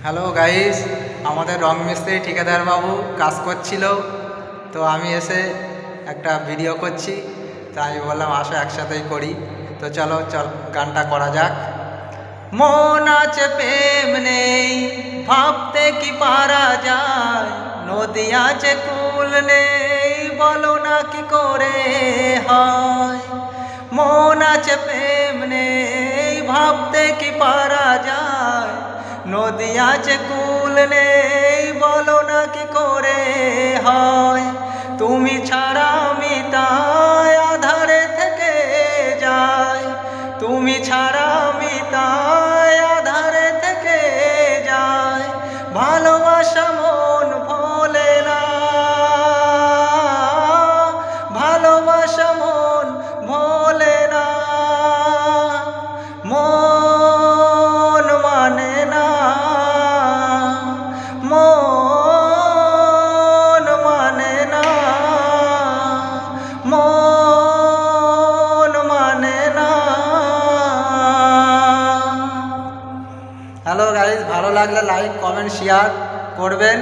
Hello guys, আমাদের রং মিস্ত্রি ঠিকাদার বাবু কাজ করছিল, তো আমি এসে একটা ভিডিও করছি। তো আমি বললাম আসো একসাথেই করি। তো চলো গানটা করা যাক। মন আছে প্রেম নেই, ভাবতে কি পারা যায়, নদী আছে কুল নেই, বলো না কি করে হয়। মন আছে প্রেম নেই, ভাবতে কি পারা যায়, নদী আছে কুল নেই, বলো না কি করে হয়। তুমি ছাড়া আমি তাই আধারে থেকে যাই, তুমি ছাড়া আমি তাই আধারে থেকে যাই। ভালোবাসা মন ভোলে না, ভালোবাসা মন ভোলে না, মন মানে না, মন মানে না, মন মানে না। হ্যালো গাইজ, ভালো লাগলে লাইক কমেন্ট শেয়ার করবেন।